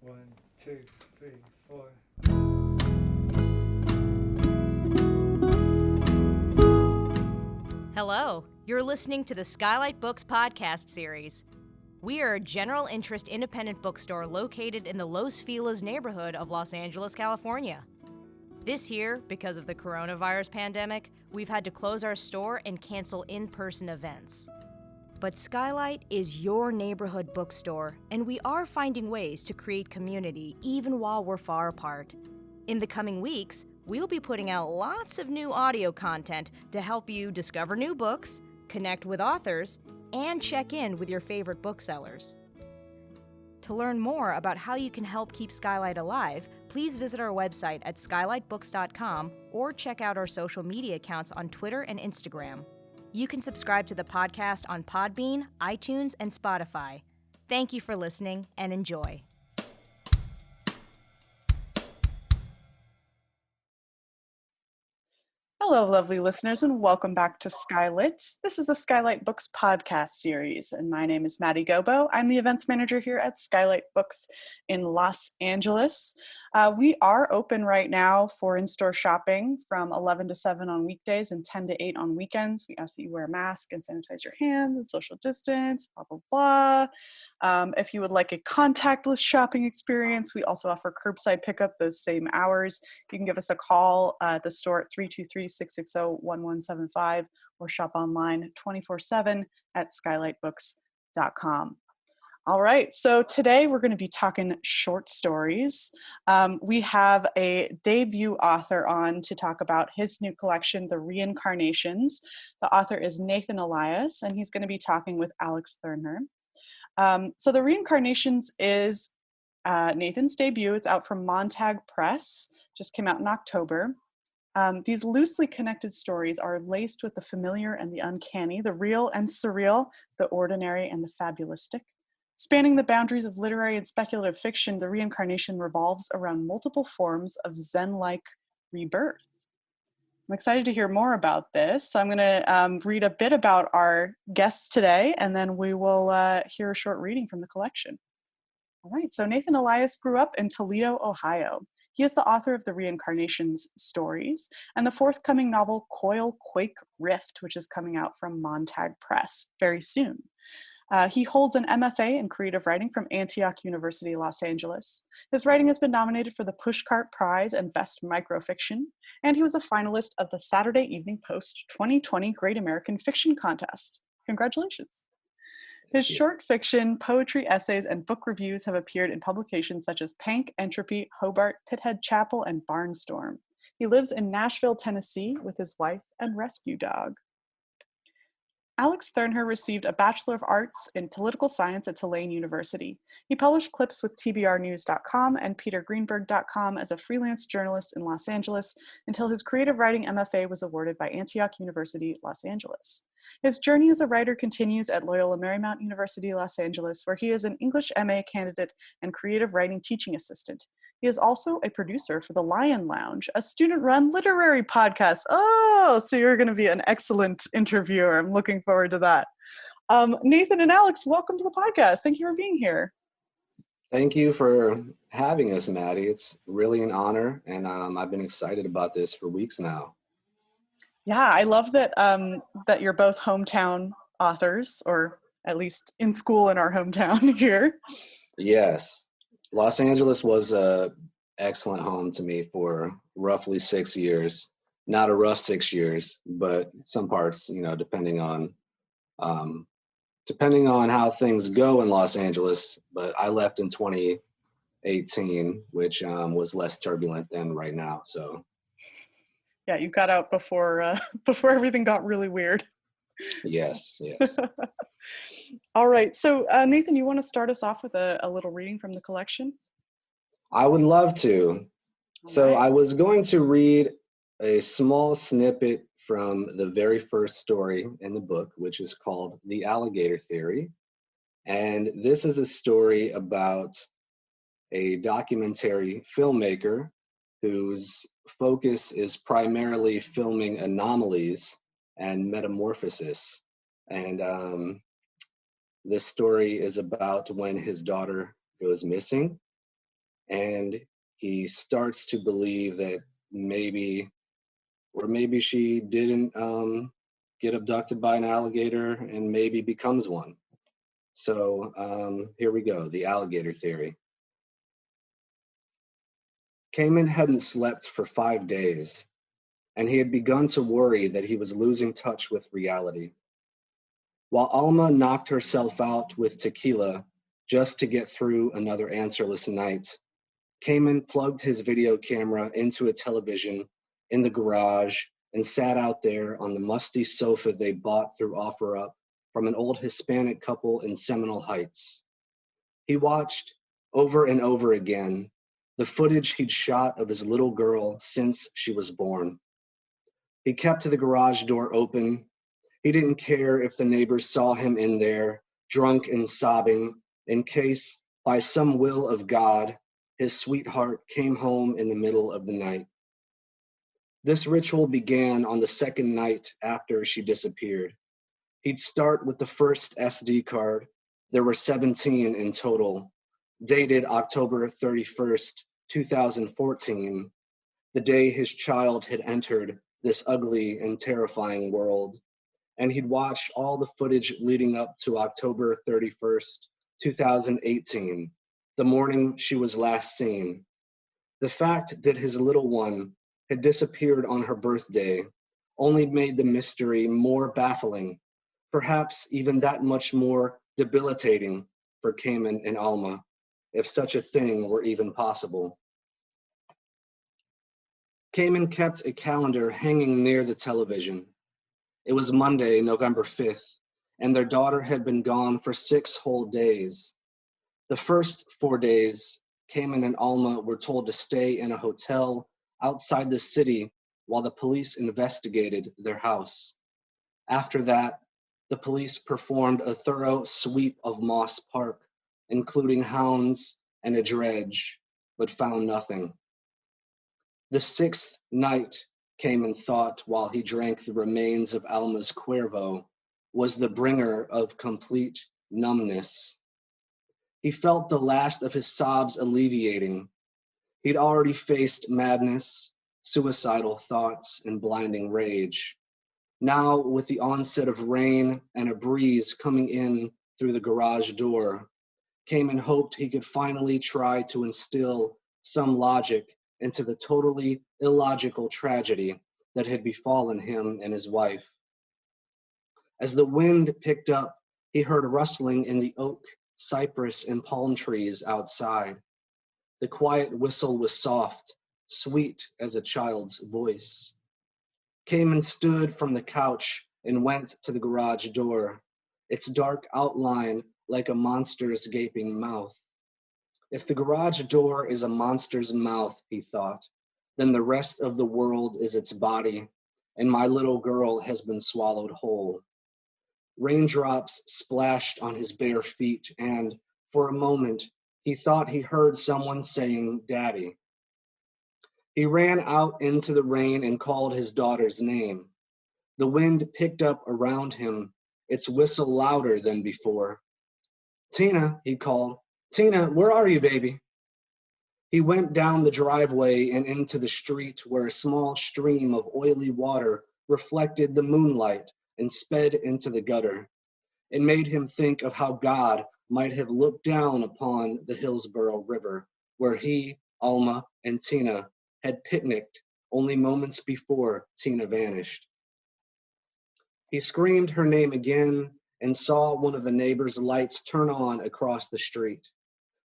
One, two, three, four. Hello, you're listening to the SKYLIT Books podcast series. We are a general interest independent bookstore located in the Los Feliz neighborhood of Los Angeles, California. This year, because of the coronavirus pandemic, we've had to close our store and cancel in-person events. But SKYLIT is your neighborhood bookstore, and we are finding ways to create community even while we're far apart. In the coming weeks, we'll be putting out lots of new audio content to help you discover new books, connect with authors, and check in with your favorite booksellers. To learn more about how you can help keep SKYLIT alive, please visit our website at skylitbooks.com or check out our social media accounts on Twitter and Instagram. You can subscribe to the podcast on Podbean, iTunes, and Spotify. Thank you for listening and enjoy. Hello, lovely listeners, and welcome back to SKYLIT. This is the SKYLIT Books podcast series, and my name is Maddie Gobbo. I'm the events manager here at SKYLIT Books in Los Angeles. We are open right now for in-store shopping from 11 to 7 on weekdays and 10 to 8 on weekends. We ask that you wear a mask and sanitize your hands and social distance, blah, blah, blah. If you would like a contactless shopping experience, we also offer curbside pickup those same hours. You can give us a call at the store at 323-660-1175 or shop online 24/7 at skylitbooks.com. All right, so today we're going to be talking short stories. We have a debut author on to talk about his new collection, The Reincarnations. The author is Nathan Elias, and he's going to be talking with Alex Thurnher. So The Reincarnations is Nathan's debut. It's out from Montag Press, just came out in October. These loosely connected stories are laced with the familiar and the uncanny, the real and surreal, the ordinary and the fabulistic. Spanning the boundaries of literary and speculative fiction, The Reincarnation revolves around multiple forms of Zen-like rebirth. I'm excited to hear more about this. So I'm going to read a bit about our guests today, and then we will hear a short reading from the collection. All right, so Nathan Elias grew up in Toledo, Ohio. He is the author of the Reincarnations stories and the forthcoming novel Coil, Quake, Rift, which is coming out from Montag Press very soon. He holds an MFA in creative writing from Antioch University, Los Angeles. His writing has been nominated for the Pushcart Prize and Best Microfiction, and he was a finalist of the Saturday Evening Post 2020 Great American Fiction Contest. Congratulations. His short fiction, poetry, essays, and book reviews have appeared in publications such as Pank, Entropy, Hobart, Pithead Chapel, and Barnstorm. He lives in Nashville, Tennessee with his wife and rescue dog. Alex Thurnher received a Bachelor of Arts in Political Science at Tulane University. He published clips with tbrnews.com and petergreenberg.com as a freelance journalist in Los Angeles until his creative writing MFA was awarded by Antioch University, Los Angeles. His journey as a writer continues at Loyola Marymount University, Los Angeles, where he is an English MA candidate and creative writing teaching assistant. He is also a producer for The Lion Lounge, a student-run literary podcast. Oh, so you're going to be an excellent interviewer. I'm looking forward to that. Nathan and Alex, welcome to the podcast. Thank you for being here. Thank you for having us, Maddie. It's really an honor, and I've been excited about this for weeks now. Yeah, I love that that you're both hometown authors, or at least in school in our hometown here. Yes. Los Angeles was an excellent home to me for roughly 6 years. Not a rough 6 years, but some parts, depending on how things go in Los Angeles. But I left in 2018, which was less turbulent than right now. So, yeah, you got out before everything got really weird. Yes. All right. So, Nathan, you want to start us off with a little reading from the collection? I would love to. All So right. I was going to read a small snippet from the very first story in the book, which is called The Alligator Theory. And this is a story about a documentary filmmaker whose focus is primarily filming anomalies and metamorphosis. And this story is about when his daughter goes missing. and he starts to believe that maybe she didn't get abducted by an alligator and maybe becomes one. So here we go, the alligator theory. Cayman hadn't slept for 5 days, and he had begun to worry that he was losing touch with reality. While Alma knocked herself out with tequila just to get through another answerless night, Cayman plugged his video camera into a television in the garage and sat out there on the musty sofa they bought through OfferUp from an old Hispanic couple in Seminole Heights. He watched over and over again the footage he'd shot of his little girl since she was born. He kept the garage door open. He didn't care if the neighbors saw him in there, drunk and sobbing, in case, by some will of God, his sweetheart came home in the middle of the night. This ritual began on the second night after she disappeared. He'd start with the first SD card. There were 17 in total, dated October 31st, 2014, the day his child had entered this ugly and terrifying world. And he'd watch all the footage leading up to October 31st, 2018, the morning she was last seen. The fact that his little one had disappeared on her birthday only made the mystery more baffling, perhaps even that much more debilitating for Cayman and Alma, if such a thing were even possible. Cayman kept a calendar hanging near the television. It was Monday, November 5th, and their daughter had been gone for 6 whole days. The first 4 days, Cayman and Alma were told to stay in a hotel outside the city while the police investigated their house. After that, the police performed a thorough sweep of Moss Park, including hounds and a dredge, but found nothing. The 6th night, Cayman thought while he drank the remains of Alma's Cuervo, was the bringer of complete numbness. He felt the last of his sobs alleviating. He'd already faced madness, suicidal thoughts, and blinding rage. Now, with the onset of rain and a breeze coming in through the garage door, Cayman hoped he could finally try to instill some logic into the totally illogical tragedy that had befallen him and his wife. As the wind picked up, he heard rustling in the oak, cypress, and palm trees outside. The quiet whistle was soft, sweet as a child's voice. Cayman stood from the couch and went to the garage door, its dark outline like a monster's gaping mouth. If the garage door is a monster's mouth, he thought, then the rest of the world is its body, and my little girl has been swallowed whole. Raindrops splashed on his bare feet, and for a moment, he thought he heard someone saying, "Daddy." He ran out into the rain and called his daughter's name. The wind picked up around him, its whistle louder than before. "Tina," he called. "Tina, where are you, baby?" He went down the driveway and into the street where a small stream of oily water reflected the moonlight and sped into the gutter. It made him think of how God might have looked down upon the Hillsborough River, where he, Alma, and Tina had picnicked only moments before Tina vanished. He screamed her name again and saw one of the neighbor's lights turn on across the street.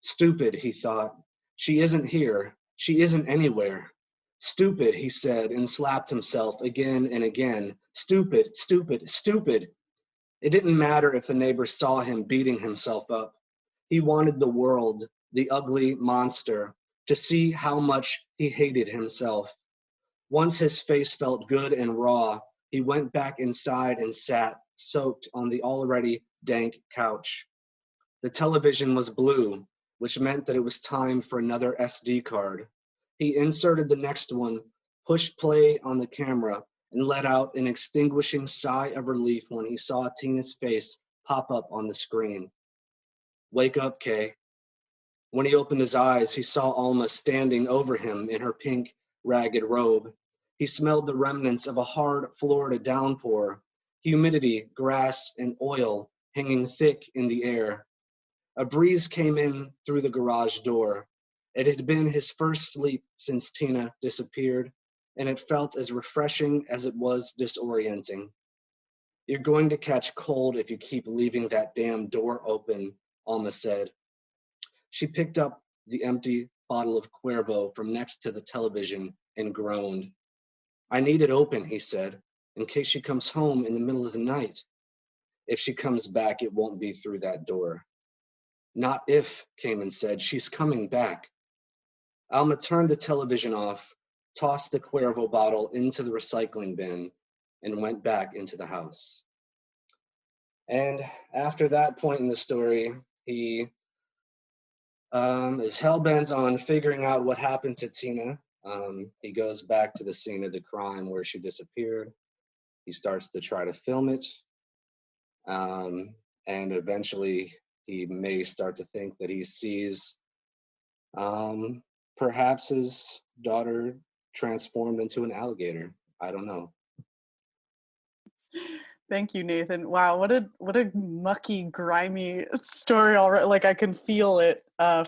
Stupid, he thought. She isn't here. She isn't anywhere. Stupid, he said, and slapped himself again and again. Stupid, stupid, stupid. It didn't matter if the neighbor saw him beating himself up. He wanted the world, the ugly monster, to see how much he hated himself. Once his face felt good and raw, he went back inside and sat, soaked on the already dank couch. The television was blue, which meant that it was time for another SD card. He inserted the next one, pushed play on the camera, and let out an extinguishing sigh of relief when he saw Tina's face pop up on the screen. "Wake up, Kay." When he opened his eyes, he saw Alma standing over him in her pink, ragged robe. He smelled the remnants of a hard Florida downpour, humidity, grass, and oil hanging thick in the air. A breeze came in through the garage door. It had been his first sleep since Tina disappeared, and it felt as refreshing as it was disorienting. You're going to catch cold if you keep leaving that damn door open, Alma said. She picked up the empty bottle of Cuervo from next to the television and groaned. I need it open, he said, in case she comes home in the middle of the night. If she comes back, it won't be through that door. Not if, Cayman said. She's coming back. Alma turned the television off, tossed the Cuervo bottle into the recycling bin, and went back into the house. And after that point in the story, he is hell-bent on figuring out what happened to Tina. He goes back to the scene of the crime where she disappeared. He starts to try to film it. And eventually he may start to think that he sees perhaps his daughter transformed into an alligator. I don't know. Thank you, Nathan. Wow, what a mucky, grimy story already. Like, I can feel it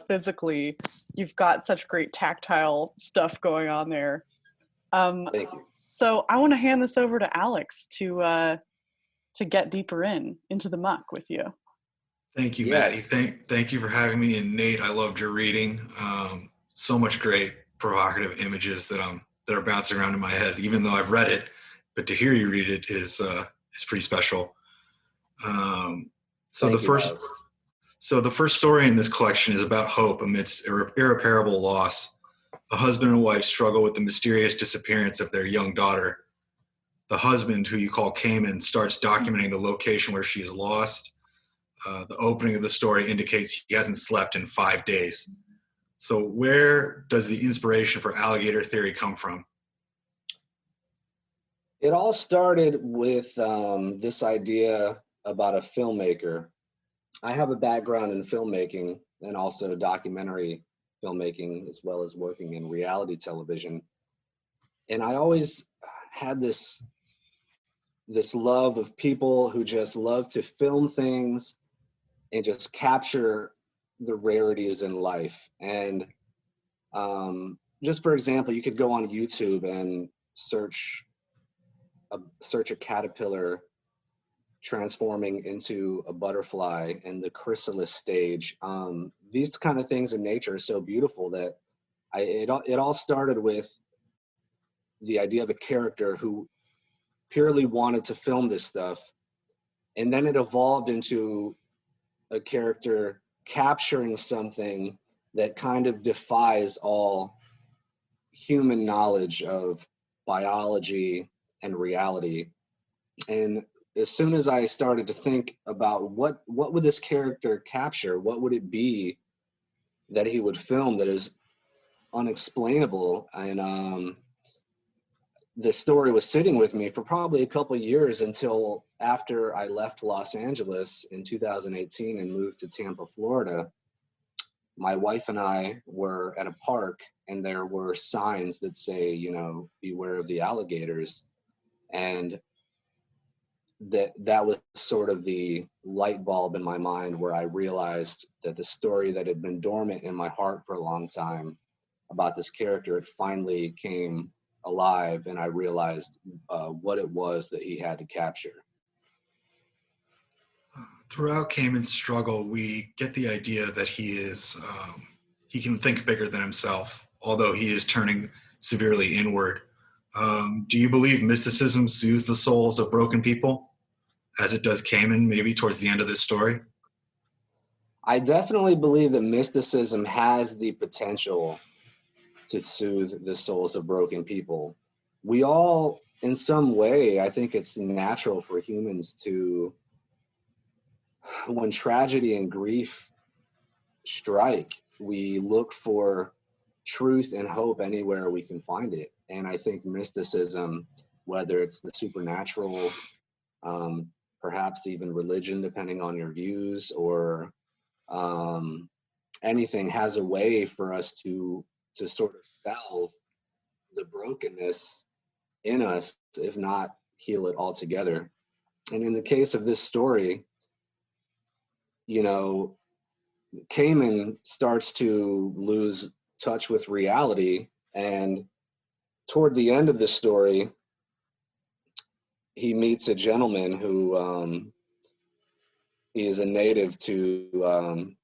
physically. You've got such great tactile stuff going on there. Thank you. So I want to hand this over to Alex to get deeper into the muck with you. Thank you, Yes. Maddie. Thank you for having me. And Nate, I loved your reading. So much great, provocative images that are bouncing around in my head, even though I've read it. But to hear you read it is pretty special. So the first story in this collection is about hope amidst irreparable loss. A husband and wife struggle with the mysterious disappearance of their young daughter. The husband, who you call Cayman, starts documenting the location where she is lost. The opening of the story indicates he hasn't slept in 5 days. So where does the inspiration for alligator theory come from? It all started with this idea about a filmmaker. I have a background in filmmaking and also documentary filmmaking, as well as working in reality television. And I always had this love of people who just love to film things and just capture the rarities in life. And just for example, you could go on YouTube and search a caterpillar transforming into a butterfly in the chrysalis stage. These kind of things in nature are so beautiful that it all started with the idea of a character who purely wanted to film this stuff, and then it evolved into a character capturing something that kind of defies all human knowledge of biology and reality. And as soon as I started to think about what would this character capture, what would it be that he would film that is unexplainable, and the story was sitting with me for probably a couple of years until after I left Los Angeles in 2018 and moved to Tampa, Florida. My wife and I were at a park, and there were signs that say, beware of the alligators. And that was sort of the light bulb in my mind where I realized that the story that had been dormant in my heart for a long time about this character, it finally came alive, and I realized what it was that he had to capture. Throughout Cayman's struggle, we get the idea that he can think bigger than himself, although he is turning severely inward. Do you believe mysticism soothes the souls of broken people, as it does Cayman, maybe towards the end of this story? I definitely believe that mysticism has the potential to soothe the souls of broken people. We all, in some way, I think it's natural for humans to, when tragedy and grief strike, we look for truth and hope anywhere we can find it. And I think mysticism, whether it's the supernatural, perhaps even religion, depending on your views, or anything, has a way for us to sort of salve the brokenness in us, if not heal it altogether. And in the case of this story, you know, Cayman starts to lose touch with reality, and toward the end of the story, he meets a gentleman who he is a native to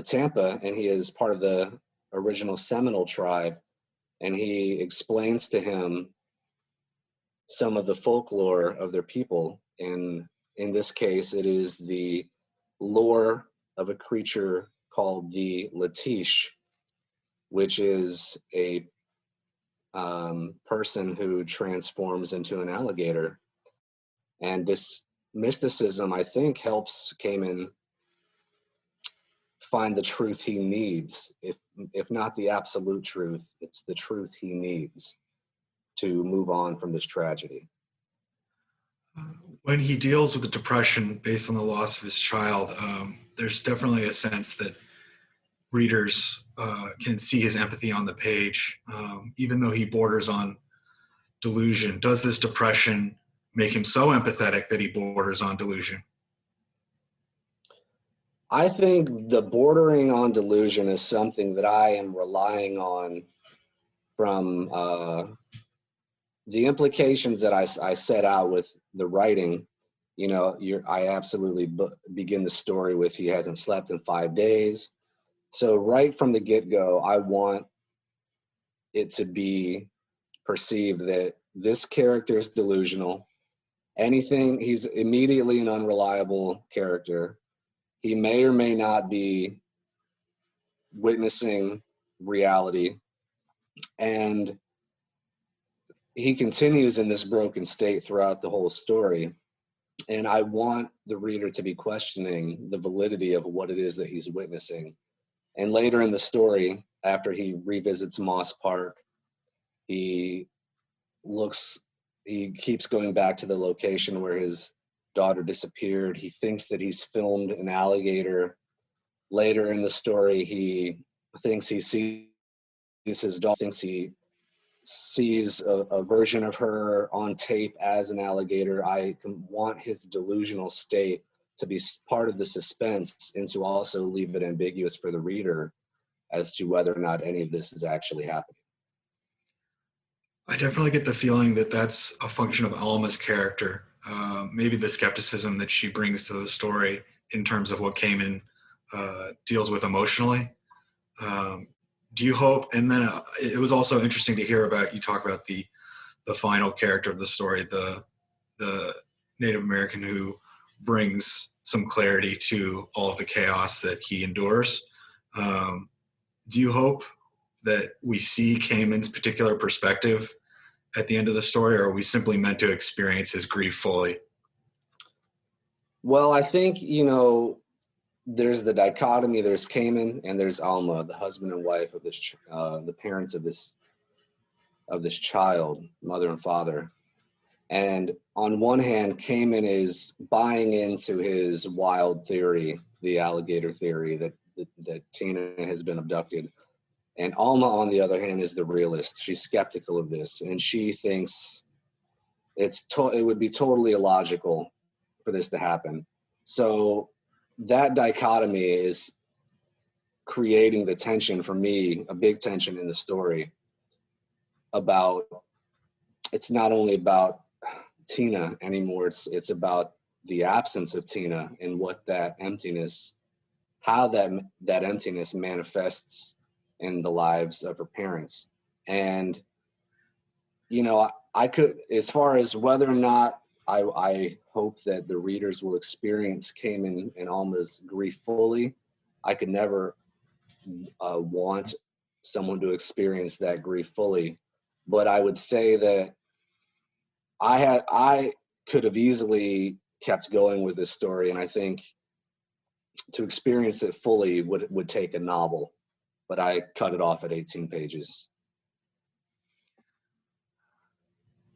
Tampa, and he is part of the original Seminole tribe, and he explains to him some of the folklore of their people. And in this case, it is the lore of a creature called the Latish, which is a person who transforms into an alligator. And this mysticism, I think, helps Cayman find the truth he needs. If not the absolute truth, it's the truth he needs to move on from this tragedy. When he deals with the depression based on the loss of his child, there's definitely a sense that readers can see his empathy on the page, even though he borders on delusion. Does this depression make him so empathetic that he borders on delusion? I think the bordering on delusion is something that I am relying on from the implications that I set out with the writing. You know, I absolutely begin the story with he hasn't slept in 5 days. So right from the get-go, I want it to be perceived that this character is delusional. He's immediately an unreliable character. He may or may not be witnessing reality. And he continues in this broken state throughout the whole story. And I want the reader to be questioning the validity of what it is that he's witnessing. And later in the story, after he revisits Moss Park, he keeps going back to the location where his daughter disappeared. He thinks that he's filmed an alligator. Later in the story, he thinks he sees his daughter, thinks he sees a version of her on tape as an alligator. I want his delusional state to be part of the suspense and to also leave it ambiguous for the reader as to whether or not any of this is actually happening. I definitely get the feeling that that's a function of Alma's character. Maybe the skepticism that she brings to the story in terms of what Cayman deals with emotionally. Do you hope, and then it was also interesting to hear about, you talk about the final character of the story, the Native American who brings some clarity to all of the chaos that he endures. Do you hope that we see Cayman's particular perspective at the end of the story, or are we simply meant to experience his grief fully? Well, I think, there's the dichotomy. There's Cayman and there's Alma, the husband and wife of this, the parents of this child, mother and father. And on one hand, Cayman is buying into his wild theory, the alligator theory that Tina has been abducted. And Alma, on the other hand, is the realist. She's skeptical of this, and she thinks it would be totally illogical for this to happen. So that dichotomy is creating the tension for me, a big tension in the story about, it's not only about Tina anymore, it's about the absence of Tina and what that emptiness, how that emptiness manifests in the lives of her parents. And, I could, as far as whether or not I hope that the readers will experience Cayman and Alma's grief fully, I could never want someone to experience that grief fully. But I would say that I could have easily kept going with this story, and I think to experience it fully would take a novel, but I cut it off at 18 pages.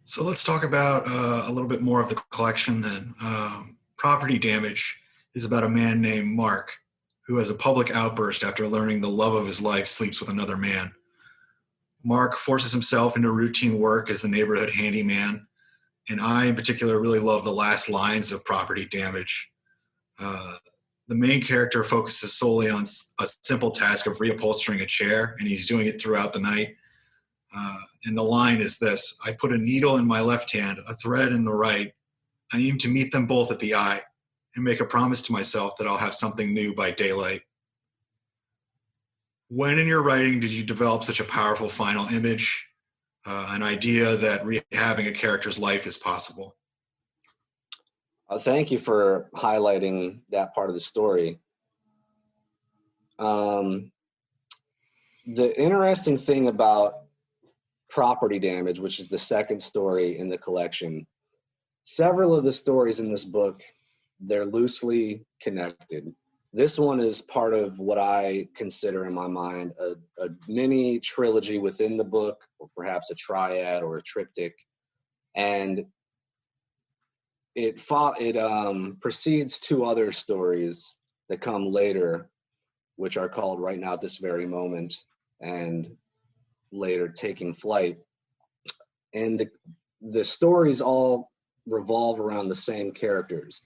So let's talk about a little bit more of the collection then. Property Damage is about a man named Mark who has a public outburst after learning the love of his life sleeps with another man. Mark forces himself into routine work as the neighborhood handyman, and I, in particular, really love the last lines of Property Damage. The main character focuses solely on a simple task of reupholstering a chair, and he's doing it throughout the night. And the line is this: I put a needle in my left hand, a thread in the right. I aim to meet them both at the eye and make a promise to myself that I'll have something new by daylight. When in your writing did you develop such a powerful final image, an idea that rehabbing a character's life is possible? Thank you for highlighting that part of the story. The interesting thing about Property Damage, which is the second story in the collection, several of the stories in this book, they're loosely connected. This one is part of what I consider in my mind a mini trilogy within the book, or perhaps a triad or a triptych. And it precedes two other stories that come later, which are called Right Now at This Very Moment and later Taking Flight. And the stories all revolve around the same characters.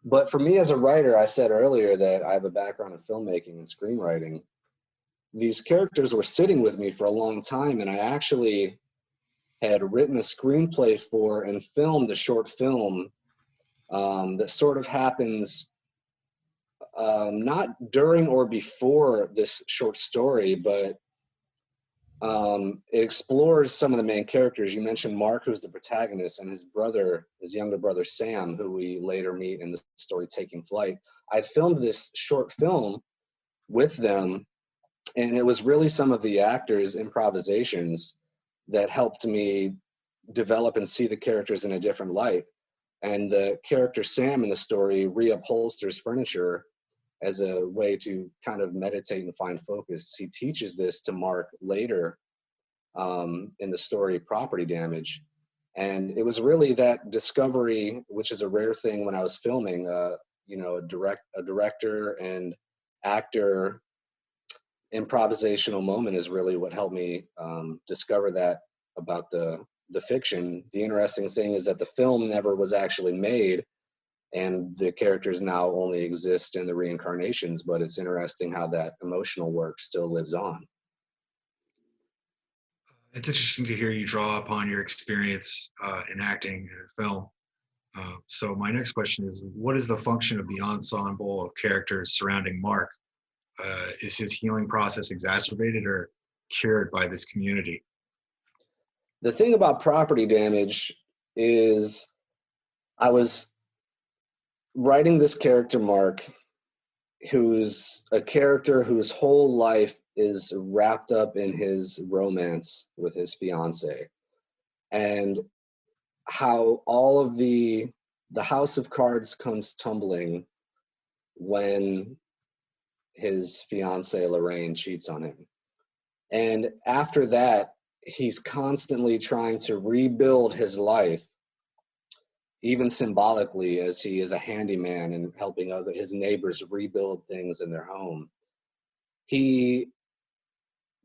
But for me as a writer, I said earlier that I have a background in filmmaking and screenwriting. These characters were sitting with me for a long time, and I actually had written a screenplay for and filmed a short film that sort of happens not during or before this short story, but it explores some of the main characters. You mentioned Mark, who's the protagonist, and his brother, his younger brother, Sam, who we later meet in the story Taking Flight. I filmed this short film with them, and it was really some of the actors' improvisations that helped me develop and see the characters in a different light. And the character Sam in the story reupholsters furniture as a way to kind of meditate and find focus. He teaches this to Mark later in the story Property Damage. And it was really that discovery, which is a rare thing when I was filming, a director and actor improvisational moment is really what helped me discover that about the fiction. The interesting thing is that the film never was actually made, and the characters now only exist in the reincarnations, but it's interesting how that emotional work still lives on. It's interesting to hear you draw upon your experience in acting in film. So my next question is, what is the function of the ensemble of characters surrounding Mark? Is his healing process exacerbated or cured by this community? The thing about Property Damage is I was writing this character, Mark, who's a character whose whole life is wrapped up in his romance with his fiance, and how all of the house of cards comes tumbling when his fiance Lorraine cheats on him. And after that, he's constantly trying to rebuild his life, even symbolically, as he is a handyman and helping his neighbors rebuild things in their home. He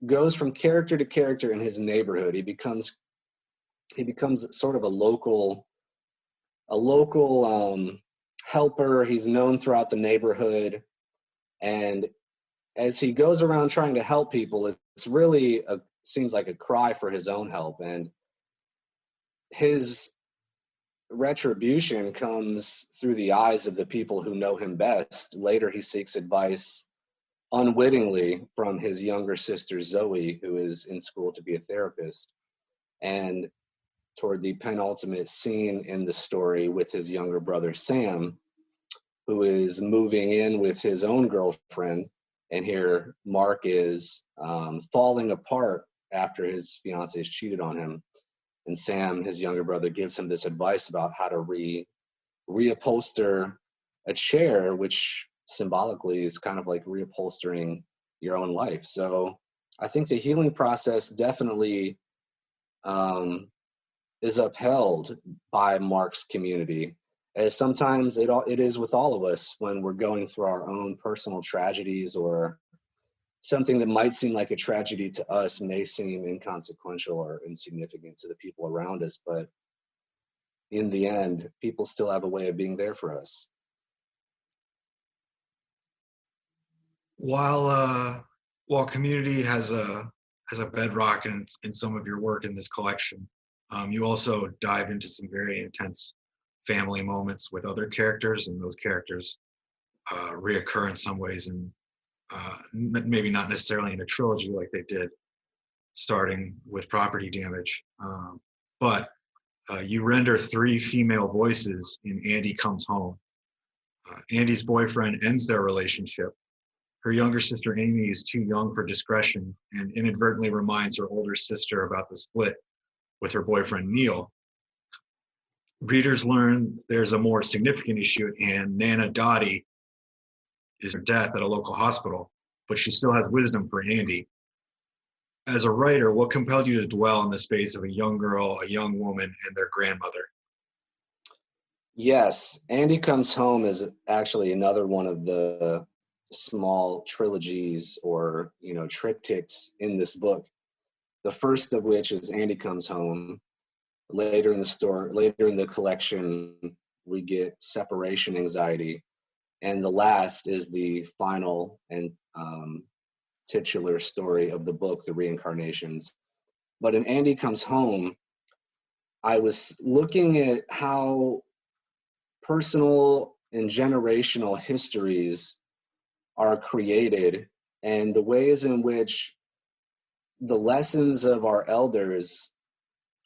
goes from character to character in his neighborhood. He becomes sort of a local helper. He's known throughout the neighborhood, and as he goes around trying to help people, it's really seems like a cry for his own help, and his retribution comes through the eyes of the people who know him best. Later, he seeks advice unwittingly from his younger sister, Zoe, who is in school to be a therapist. And toward the penultimate scene in the story with his younger brother, Sam, who is moving in with his own girlfriend. And here Mark is falling apart after his fiance has cheated on him. And Sam, his younger brother, gives him this advice about how to reupholster a chair, which symbolically is kind of like reupholstering your own life. So I think the healing process definitely is upheld by Mark's community. as sometimes it is with all of us when we're going through our own personal tragedies, or something that might seem like a tragedy to us may seem inconsequential or insignificant to the people around us, but in the end, people still have a way of being there for us. While community has a bedrock in some of your work in this collection, you also dive into some very intense family moments with other characters, and those characters reoccur in some ways, and maybe not necessarily in a trilogy like they did starting with Property Damage, but you render 3 female voices in Andy Comes Home. Andy's boyfriend ends their relationship. Her younger sister Amy is too young for discretion and inadvertently reminds her older sister about the split with her boyfriend Neil. Readers learn there's a more significant issue at hand. Nana Dottie is her death at a local hospital, but she still has wisdom for Andy. As a writer, what compelled you to dwell in the space of a young girl, a young woman, and their grandmother? Yes, Andy Comes Home is actually another one of the small trilogies or, triptychs in this book. The first of which is Andy Comes Home. Later in the collection, we get Separation Anxiety. And the last is the final and titular story of the book, The Reincarnations. But in Andy Comes Home, I was looking at how personal and generational histories are created, and the ways in which the lessons of our elders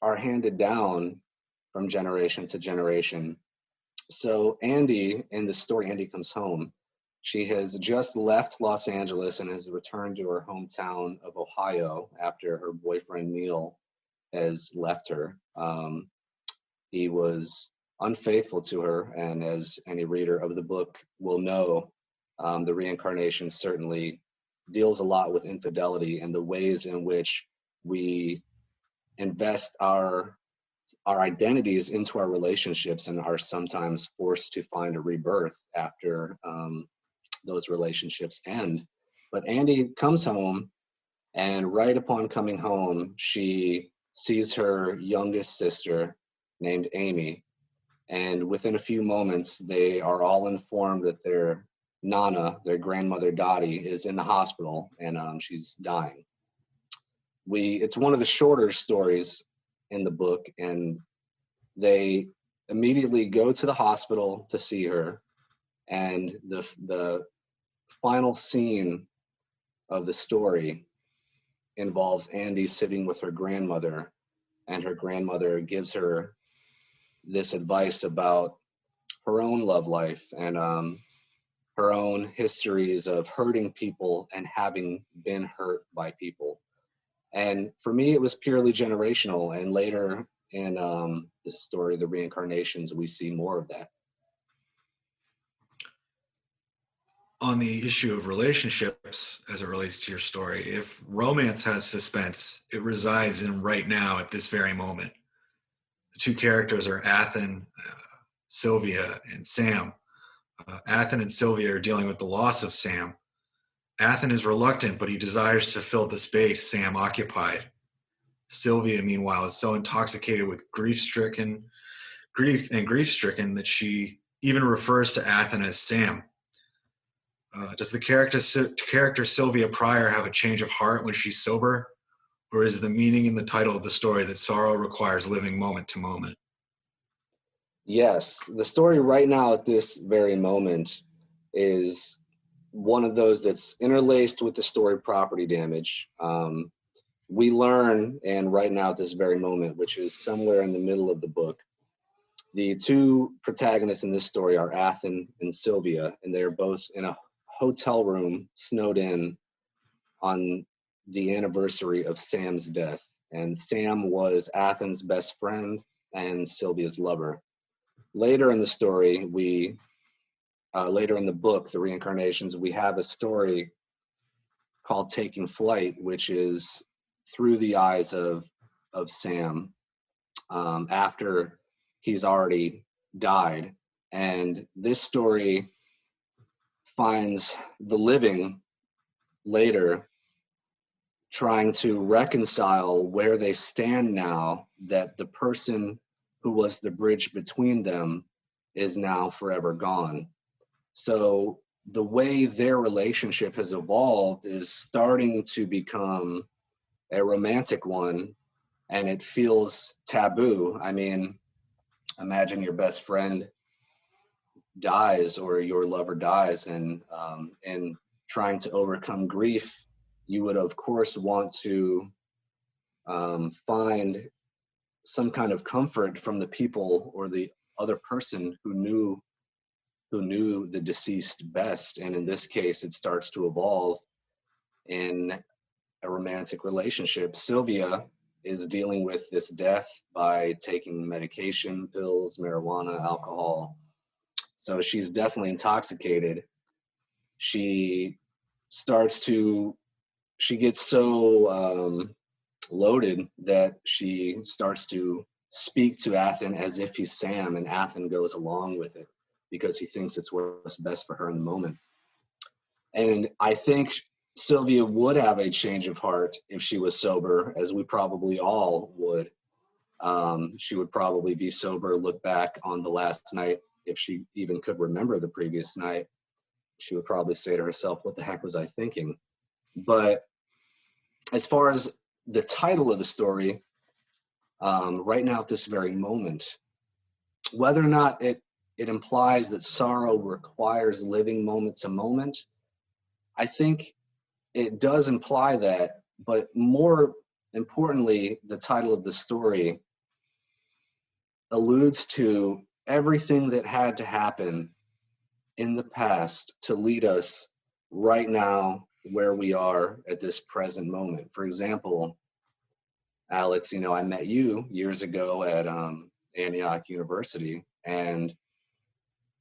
are handed down from generation to generation. So Andy, in the story Andy Comes Home, she has just left Los Angeles and has returned to her hometown of Ohio after her boyfriend Neil has left her. He was unfaithful to her, and as any reader of the book will know, the Reincarnation certainly deals a lot with infidelity and the ways in which we invest our identities into our relationships and are sometimes forced to find a rebirth after those relationships end. But Andy comes home, and right upon coming home, she sees her youngest sister named Amy. And within a few moments, they are all informed that their Nana, their grandmother Dottie, is in the hospital and she's dying. It's one of the shorter stories in the book, and they immediately go to the hospital to see her. And the final scene of the story involves Andy sitting with her grandmother, and her grandmother gives her this advice about her own love life and her own histories of hurting people and having been hurt by people. And for me, it was purely generational. And later in the story, The Reincarnations, we see more of that. On the issue of relationships as it relates to your story, if romance has suspense, it resides in right now at this very moment. The 2 characters are Athen, Sylvia, and Sam. Athen and Sylvia are dealing with the loss of Sam. Athen is reluctant, but he desires to fill the space Sam occupied. Sylvia, meanwhile, is so intoxicated with grief-stricken that she even refers to Athen as Sam. Does the character Sylvia Pryor have a change of heart when she's sober? Or is the meaning in the title of the story that sorrow requires living moment to moment? Yes, the story right now at this very moment is one of those that's interlaced with the story Property Damage. We learn, and right now at this very moment, which is somewhere in the middle of the book, the 2 protagonists in this story are Athen and Sylvia, and they're both in a hotel room snowed in on the anniversary of Sam's death. And Sam was Athen's best friend and Sylvia's lover. Later in the story, later in the book, The Reincarnations, we have a story called Taking Flight, which is through the eyes of Sam after he's already died. And this story finds the living later trying to reconcile where they stand now that the person who was the bridge between them is now forever gone. So the way their relationship has evolved is starting to become a romantic one, and it feels taboo. I mean, imagine your best friend dies or your lover dies, and trying to overcome grief, you would of course want to find some kind of comfort from the people or the other person who knew the deceased best. And in this case, it starts to evolve in a romantic relationship. Sylvia is dealing with this death by taking medication, pills, marijuana, alcohol. So she's definitely intoxicated. She gets so loaded that she starts to speak to Athen as if he's Sam, and Athen goes along with it because he thinks it's what's best for her in the moment. And I think Sylvia would have a change of heart if she was sober, as we probably all would. She would probably be sober, look back on the last night, if she even could remember the previous night. She would probably say to herself, what the heck was I thinking? But as far as the title of the story, right now at this very moment, whether or not it implies that sorrow requires living moment to moment, I think it does imply that, but more importantly, the title of the story alludes to everything that had to happen in the past to lead us right now where we are at this present moment. For example, Alex, I met you years ago at Antioch University, and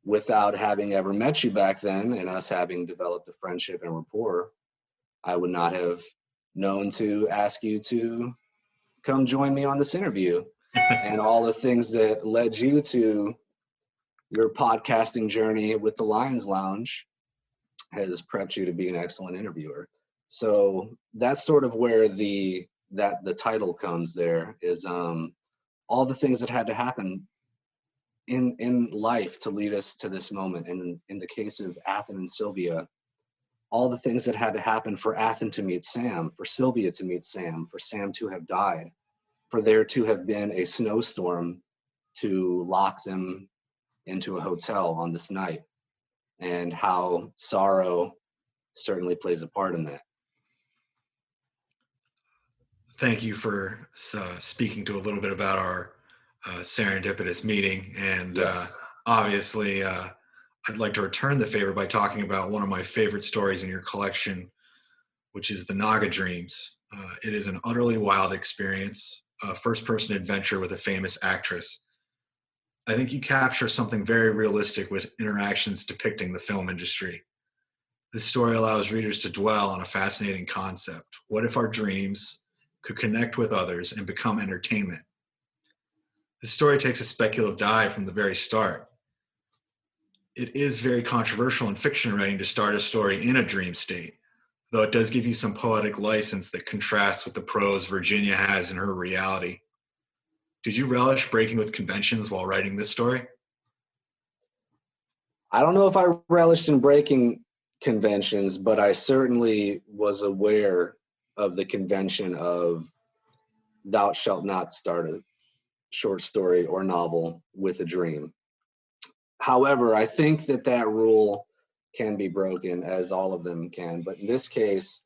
without having ever met you back then and us having developed a friendship and rapport, I would not have known to ask you to come join me on this interview. And all the things that led you to your podcasting journey with the Lions Lounge has prepped you to be an excellent interviewer. So that's sort of where the title comes there, is all the things that had to happen in life to lead us to this moment. And in the case of Athen and Sylvia, all the things that had to happen for Athen to meet Sam, for Sylvia to meet Sam, for Sam to have died, for there to have been a snowstorm to lock them into a hotel on this night, and how sorrow certainly plays a part in that. Thank you for speaking to a little bit about our serendipitous meeting. And Yes. Obviously, I'd like to return the favor by talking about one of my favorite stories in your collection, which is the Naga Dreams. It is an utterly wild experience, a first-person adventure with a famous actress. I think you capture something very realistic with interactions depicting the film industry. This story allows readers to dwell on a fascinating concept. What if our dreams could connect with others and become entertainment? This story takes a speculative dive from the very start. It is very controversial in fiction writing to start a story in a dream state, though it does give you some poetic license that contrasts with the prose Virginia has in her reality. Did you relish breaking with conventions while writing this story? I don't know if I relished in breaking conventions, but I certainly was aware of the convention of thou shalt not start a short story or novel with a dream. However, I think that rule can be broken, as all of them can. But in this case,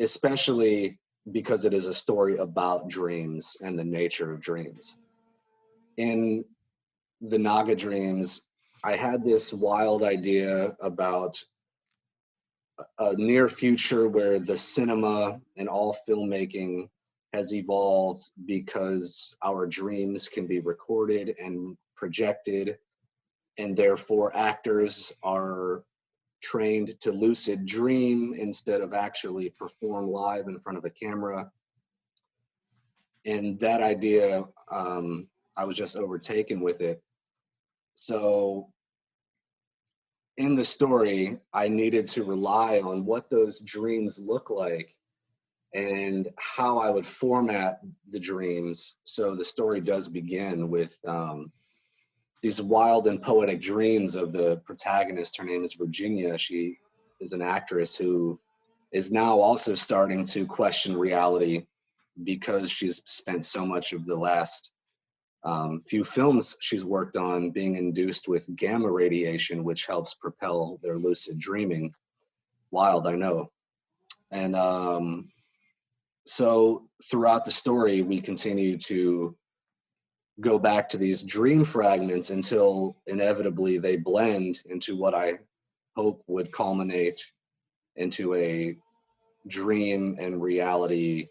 especially because it is a story about dreams and the nature of dreams. In the Naga Dreams, I had this wild idea about a near future where the cinema and all filmmaking has evolved because our dreams can be recorded and projected, and therefore actors are trained to lucid dream instead of actually perform live in front of a camera. And that idea, I was just overtaken with it. So in the story, I needed to rely on what those dreams look like and how I would format the dreams. So the story does begin with these wild and poetic dreams of the protagonist. Her name is Virginia. She is an actress who is now also starting to question reality because she's spent so much of the last few films she's worked on being induced with gamma radiation, which helps propel their lucid dreaming. Wild, I know. And so throughout the story, we continue to go back to these dream fragments until inevitably they blend into what I hope would culminate into a dream and reality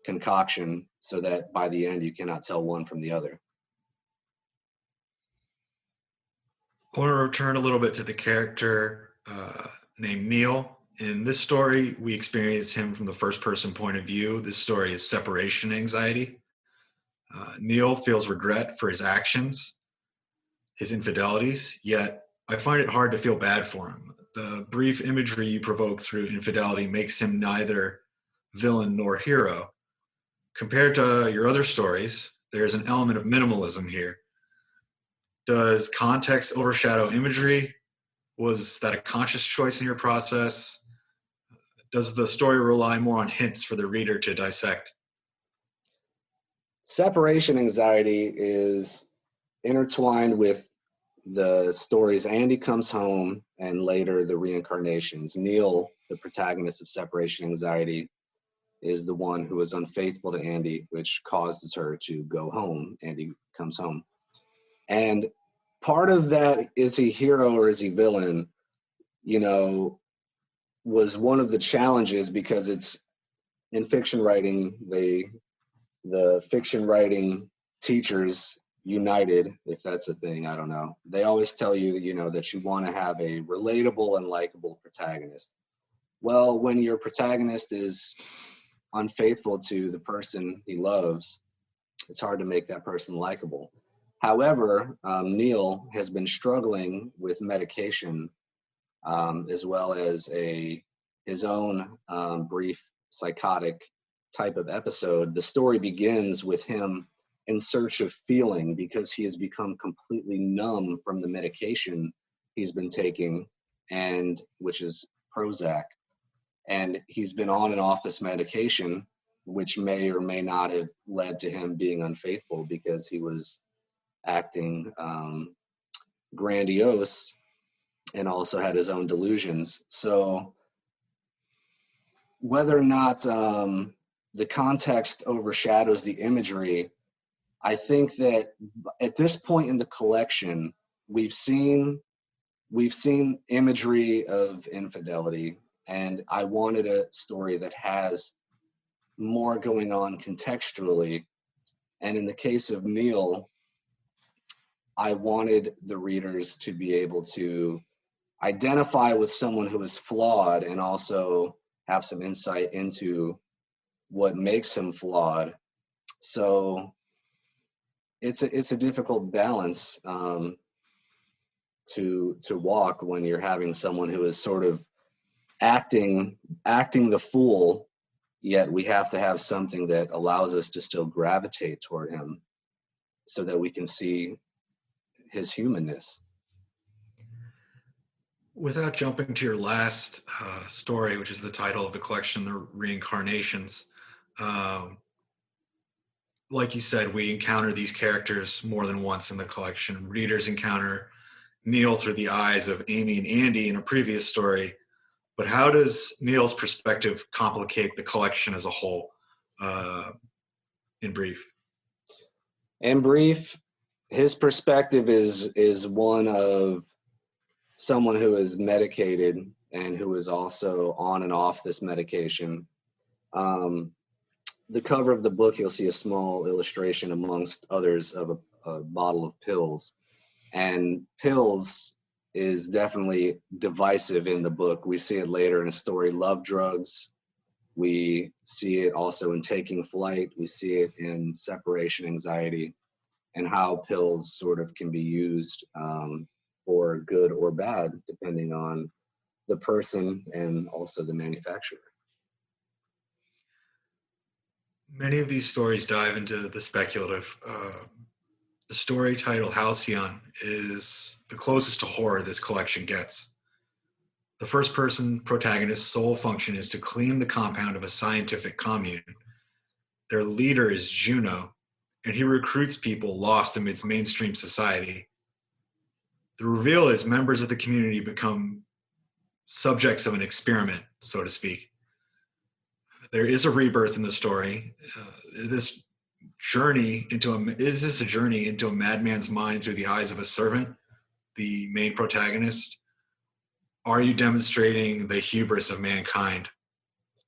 concoction, so that by the end you cannot tell one from the other. I want to return a little bit to the character named Neil. In this story, we experience him from the first person point of view. This story is separation anxiety. Neil feels regret for his actions, his infidelities, yet I find it hard to feel bad for him. The brief imagery you provoke through infidelity makes him neither villain nor hero. Compared to your other stories, there's an element of minimalism here. Does context overshadow imagery? Was that a conscious choice in your process? Does the story rely more on hints for the reader to dissect? Separation anxiety is intertwined with the stories Andy Comes Home and later the Reincarnations. Neil, the protagonist of Separation Anxiety, is the one who is unfaithful to Andy, which causes her to go home. Andy Comes Home. And part of that, is he hero or is he villain, was one of the challenges, because it's in fiction writing, the fiction writing teachers united, if that's a thing, I don't know. They always tell you that, that you want to have a relatable and likable protagonist. Well, when your protagonist is unfaithful to the person he loves, it's hard to make that person likable. However, Neil has been struggling with medication, as well as his own brief psychotic type of episode. The story begins with him in search of feeling, because he has become completely numb from the medication he's been taking, and which is Prozac. And he's been on and off this medication, which may or may not have led to him being unfaithful, because he was acting grandiose and also had his own delusions. So whether or not the context overshadows the imagery, I think that at this point in the collection, we've seen imagery of infidelity, and I wanted a story that has more going on contextually. And in the case of Neil, I wanted the readers to be able to identify with someone who is flawed and also have some insight into what makes him flawed. So it's a difficult balance to walk when you're having someone who is sort of acting the fool, yet we have to have something that allows us to still gravitate toward him so that we can see his humanness. Without jumping to your last story, which is the title of the collection, The Reincarnations, like you said, we encounter these characters more than once in the collection. Readers encounter Neil through the eyes of Amy and Andy in a previous story. But how does Neil's perspective complicate the collection as a whole, in brief? In brief, his perspective is one of someone who is medicated and who is also on and off this medication. The cover of the book, you'll see a small illustration amongst others of a bottle of pills. And pills is definitely divisive in the book. We see it later in a story, Love Drugs. We see it also in Taking Flight. We see it in Separation Anxiety, and how pills sort of can be used for good or bad, depending on the person and also the manufacturer. Many of these stories dive into the speculative. The story title Halcyon is the closest to horror this collection gets. The first-person protagonist's sole function is to clean the compound of a scientific commune. Their leader is Juno, and he recruits people lost amidst mainstream society. The reveal is members of the community become subjects of an experiment, so to speak. There is a rebirth in the story. Is this a journey into a madman's mind through the eyes of a servant, the main protagonist? Are you demonstrating the hubris of mankind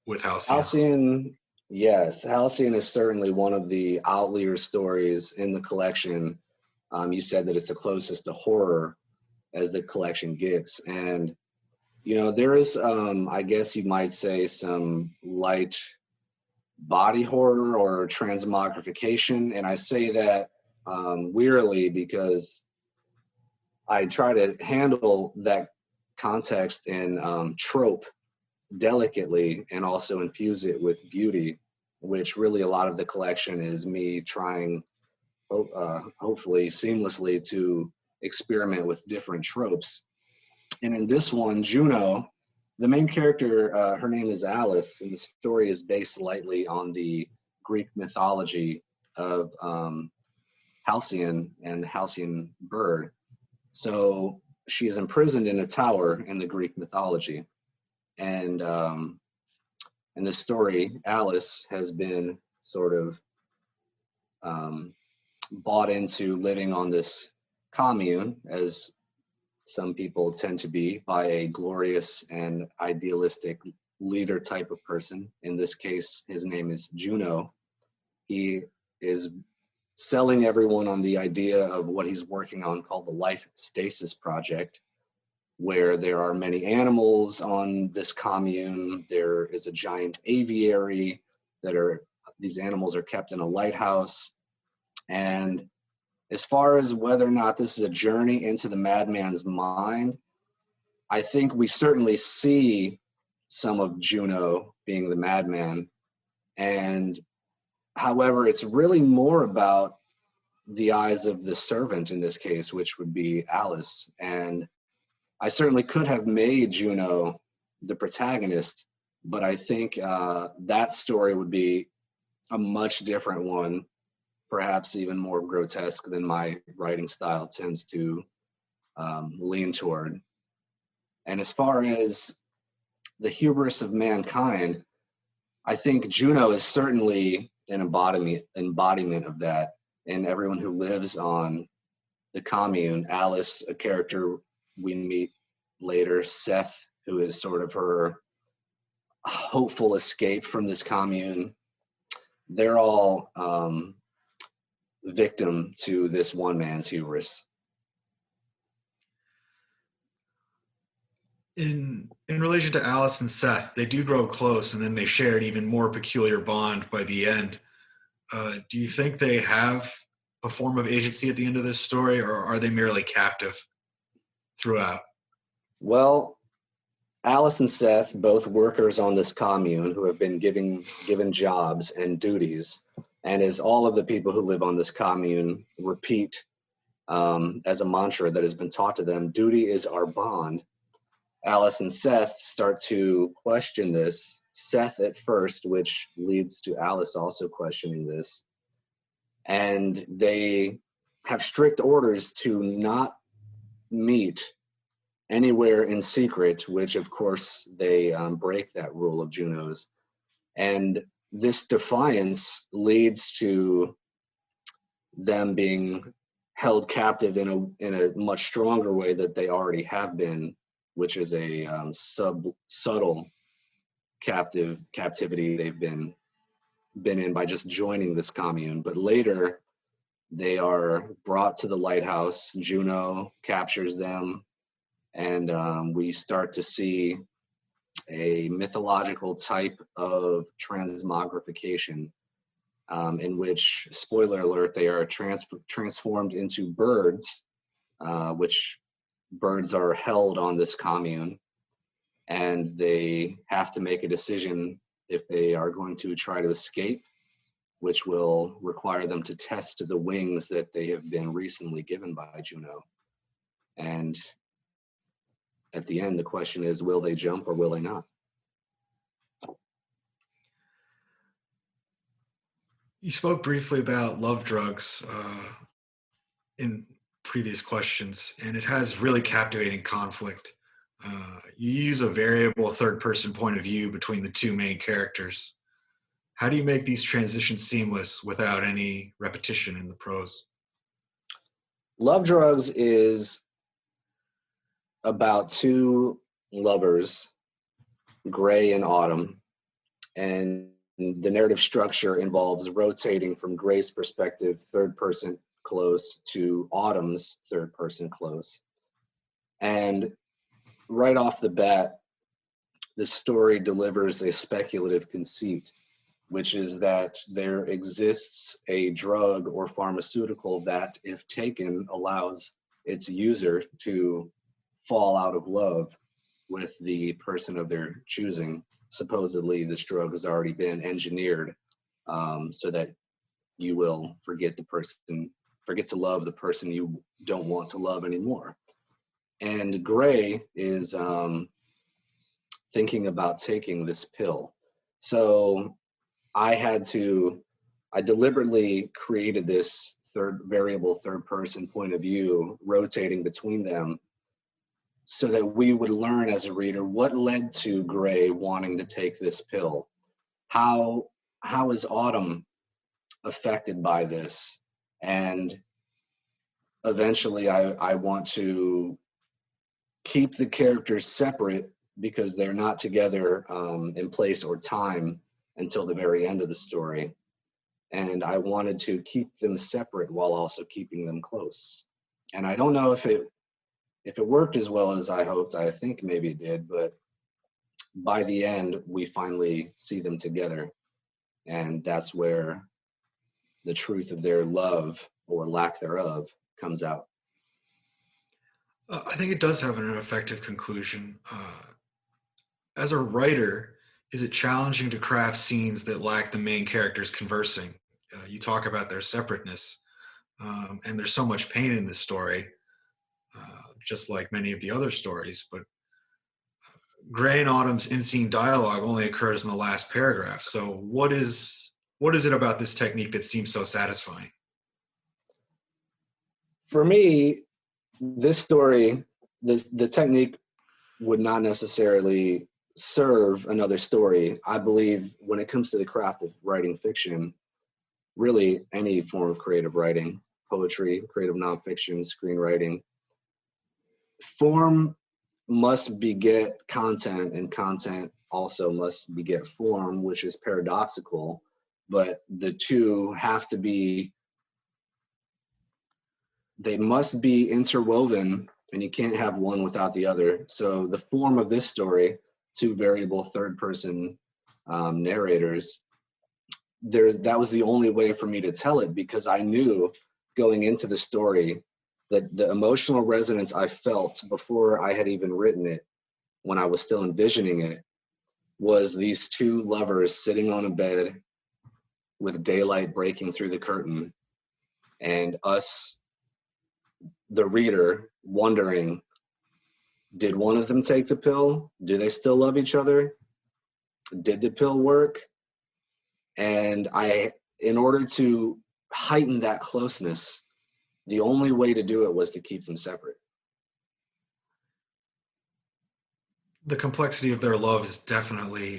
with Halcyon? Halcyon, yes. Halcyon is certainly one of the outlier stories in the collection. You said that it's the closest to horror as the collection gets. And, you know, there is, I guess you might say, some light body horror or transmogrification. And I say that wearily because I try to handle that context and trope delicately and also infuse it with beauty, which really a lot of the collection is me trying, hopefully seamlessly, to experiment with different tropes. And in this one, Juno, the main character, her name is Alice, and the story is based slightly on the Greek mythology of Halcyon and the Halcyon bird. So she is imprisoned in a tower in the Greek mythology. And in this story, Alice has been sort of bought into living on this commune, as some people tend to be, by a glorious and idealistic leader type of person. In this case, his name is Juno. He is selling everyone on the idea of what he's working on called the Life Stasis Project, where there are many animals on this commune. There is a giant aviary these animals are kept in a lighthouse. And as far as whether or not this is a journey into the madman's mind, I think we certainly see some of Juno being the madman. And however, it's really more about the eyes of the servant in this case, which would be Alice. And I certainly could have made Juno the protagonist, but I think that story would be a much different one, perhaps even more grotesque than my writing style tends to lean toward. And as far as the hubris of mankind, I think Juno is certainly an embodiment of that. And everyone who lives on the commune, Alice, a character we meet later, Seth, who is sort of her hopeful escape from this commune, they're all victim to this one man's hubris. In relation to Alice and Seth, they do grow close, and then they share an even more peculiar bond by the end. Do you think they have a form of agency at the end of this story, or are they merely captive throughout? Well, Alice and Seth, both workers on this commune who have been given jobs and duties, and as all of the people who live on this commune repeat as a mantra that has been taught to them, duty is our bond. Alice and Seth start to question this. Seth at first, which leads to Alice also questioning this. And they have strict orders to not meet anywhere in secret, which of course they break that rule of Juno's. And this defiance leads to them being held captive in a much stronger way that they already have been, which is a subtle captivity they've been in by just joining this commune. But later they are brought to the lighthouse. Juno captures them, and we start to see a mythological type of transmogrification in which, spoiler alert, they are transformed into birds, which birds are held on this commune, and they have to make a decision if they are going to try to escape, which will require them to test the wings that they have been recently given by Juno. And at the end, the question is, will they jump or will they not? You spoke briefly about love drugs in previous questions, and it has really captivating conflict. You use a variable third-person point of view between the two main characters. How do you make these transitions seamless without any repetition in the prose? Love Drugs is about two lovers, Gray and Autumn, and the narrative structure involves rotating from Gray's perspective, third person close, to Autumn's third person close. And right off the bat, the story delivers a speculative conceit, which is that there exists a drug or pharmaceutical that, if taken, allows its user to fall out of love with the person of their choosing. Supposedly, this drug has already been engineered so that you will forget to love the person you don't want to love anymore. And Gray is thinking about taking this pill. So I deliberately created this third person point of view, rotating between them, so that we would learn as a reader what led to Gray wanting to take this pill. How is Autumn affected by this? And eventually I want to keep the characters separate because they're not together in place or time until the very end of the story. And I wanted to keep them separate while also keeping them close. And I don't know if it worked as well as I hoped. I think maybe it did, but by the end, we finally see them together. And that's where the truth of their love, or lack thereof, comes out. I think it does have an effective conclusion. As a writer, is it challenging to craft scenes that lack the main characters conversing? You talk about their separateness, and there's so much pain in this story, just like many of the other stories, but Gray and Autumn's in-scene dialogue only occurs in the last paragraph. So what is it about this technique that seems so satisfying? For me, this story, the technique would not necessarily serve another story. I believe when it comes to the craft of writing fiction, really any form of creative writing, poetry, creative nonfiction, screenwriting, form must beget content, and content also must beget form, which is paradoxical, but the two have to be, they must be interwoven, and you can't have one without the other. So the form of this story, two variable third person narrators, that was the only way for me to tell it, because I knew going into the story that the emotional resonance I felt before I had even written it, when I was still envisioning it, was these two lovers sitting on a bed with daylight breaking through the curtain, and us, the reader, wondering, did one of them take the pill? Do they still love each other? Did the pill work? And in order to heighten that closeness, the only way to do it was to keep them separate. The complexity of their love is definitely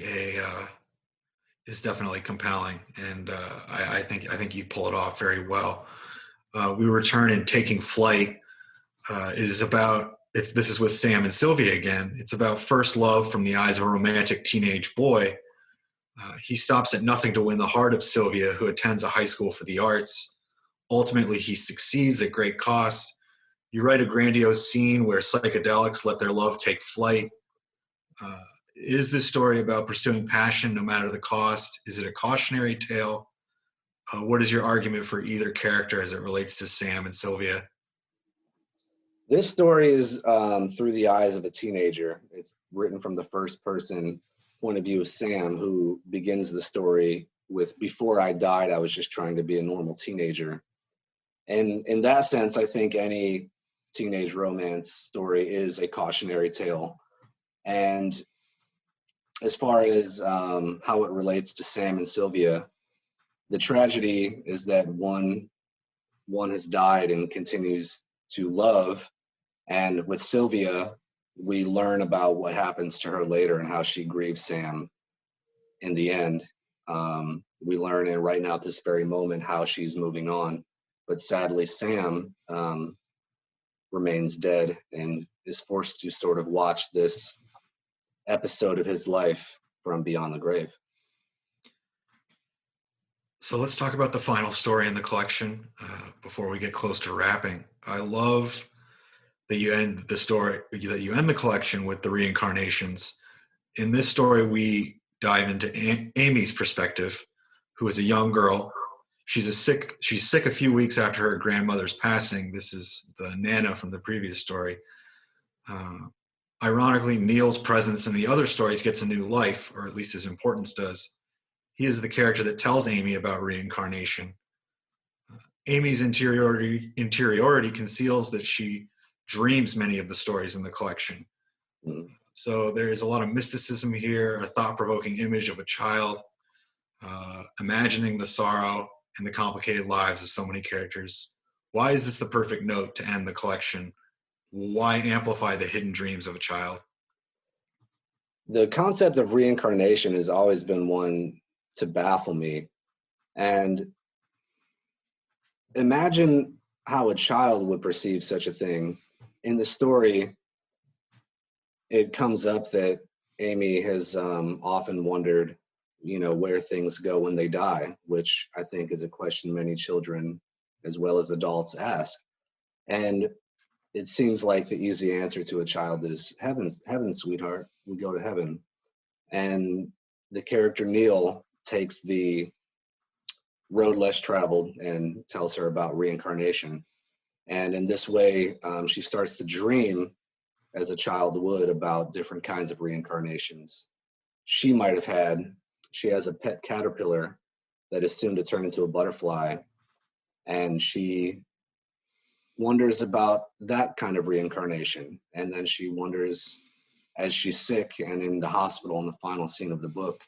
compelling, and I think you pull it off very well. We return in Taking Flight this is with Sam and Sylvia again. It's about first love from the eyes of a romantic teenage boy. He stops at nothing to win the heart of Sylvia, who attends a high school for the arts. Ultimately, he succeeds at great cost. You write a grandiose scene where psychedelics let their love take flight. Is this story about pursuing passion no matter the cost? Is it a cautionary tale? What is your argument for either character as it relates to Sam and Sylvia? This story is through the eyes of a teenager. It's written from the first person point of view of Sam, who begins the story with, "Before I died, I was just trying to be a normal teenager." And in that sense, I think any teenage romance story is a cautionary tale. And as far as how it relates to Sam and Sylvia, the tragedy is that one has died and continues to love. And with Sylvia, we learn about what happens to her later and how she grieves Sam in the end. We learn, and right now at this very moment, how she's moving on. But sadly, Sam remains dead and is forced to sort of watch this episode of his life from beyond the grave. So let's talk about the final story in the collection before we get close to wrapping. I love that you end the collection with the reincarnations. In this story, we dive into Amy's perspective, who is a young girl. She's sick a few weeks after her grandmother's passing. This is the Nana from the previous story. Ironically, Neil's presence in the other stories gets a new life, or at least his importance does. He is the character that tells Amy about reincarnation. Amy's interiority conceals that she dreams many of the stories in the collection. So there is a lot of mysticism here, a thought-provoking image of a child imagining the sorrow and the complicated lives of so many characters. Why is this the perfect note to end the collection? Why amplify the hidden dreams of a child? The concept of reincarnation has always been one to baffle me. And imagine how a child would perceive such a thing. In the story, it comes up that Amy has often wondered, where things go when they die, which I think is a question many children as well as adults ask. And it seems like the easy answer to a child is heaven, sweetheart, we go to heaven. And the character Neil takes the road less traveled and tells her about reincarnation. And in this way, she starts to dream as a child would about different kinds of reincarnations. She has a pet caterpillar that is soon to turn into a butterfly. And she wonders about that kind of reincarnation. And then she wonders, as she's sick and in the hospital in the final scene of the book,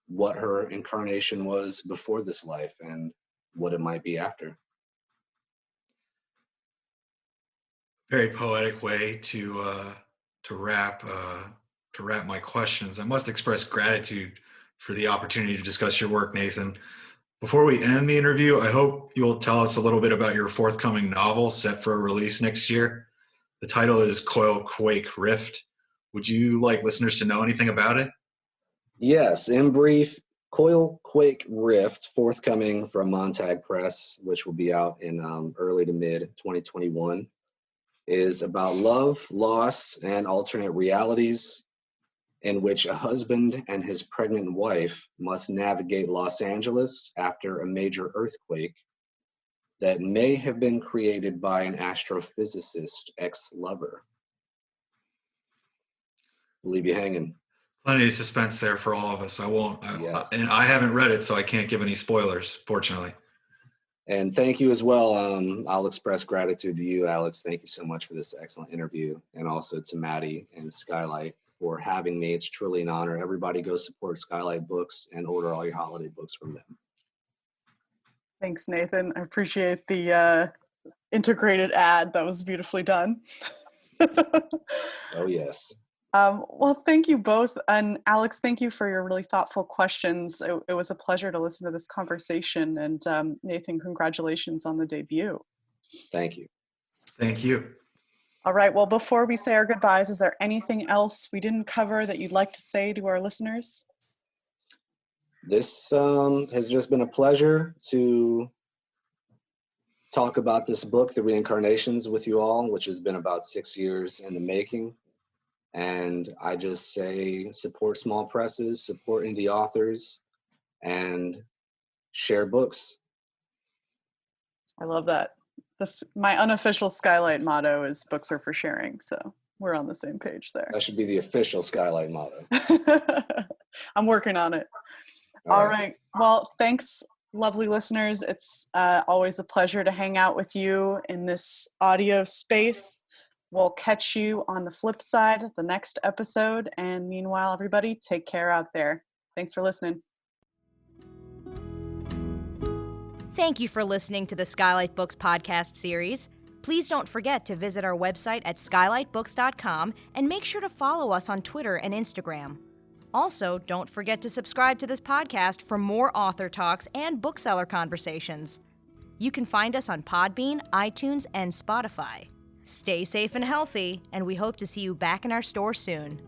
what her incarnation was before this life and what it might be after. Very poetic way to wrap my questions. I must express gratitude for the opportunity to discuss your work, Nathan. Before we end the interview, I hope you'll tell us a little bit about your forthcoming novel set for a release next year. The title is Coil, Quake, Rift. Would you like listeners to know anything about it? Yes, in brief, Coil, Quake, Rift, forthcoming from Montag Press, which will be out in early to mid 2021, is about love, loss, and alternate realities in which a husband and his pregnant wife must navigate Los Angeles after a major earthquake that may have been created by an astrophysicist ex-lover. Leave you hanging. Plenty of suspense there for all of us. Yes. And I haven't read it, so I can't give any spoilers, fortunately. And thank you as well. I'll express gratitude to you, Alex. Thank you so much for this excellent interview. And also to Maddie and SKYLIT for having me. It's truly an honor. Everybody go support SKYLIT Books and order all your holiday books from them. Thanks, Nathan. I appreciate the integrated ad. That was beautifully done. Oh, yes. Well, thank you both. And Alex, thank you for your really thoughtful questions. It was a pleasure to listen to this conversation. And Nathan, congratulations on the debut. Thank you. Thank you. All right. Well, before we say our goodbyes, is there anything else we didn't cover that you'd like to say to our listeners? This has just been a pleasure to talk about this book, The Reincarnations, with you all, which has been about 6 years in the making. And I just say support small presses, support indie authors, and share books. I love that. My unofficial Skylight motto is books are for sharing, so we're on the same page there. That should be the official Skylight motto. I'm working on it. All right. Well, thanks, lovely listeners. It's always a pleasure to hang out with you in this audio space. We'll catch you on the flip side, the next episode. And meanwhile, everybody, take care out there. Thanks for listening. Thank you for listening to the Skylight Books podcast series. Please don't forget to visit our website at skylightbooks.com and make sure to follow us on Twitter and Instagram. Also, don't forget to subscribe to this podcast for more author talks and bookseller conversations. You can find us on Podbean, iTunes, and Spotify. Stay safe and healthy, and we hope to see you back in our store soon.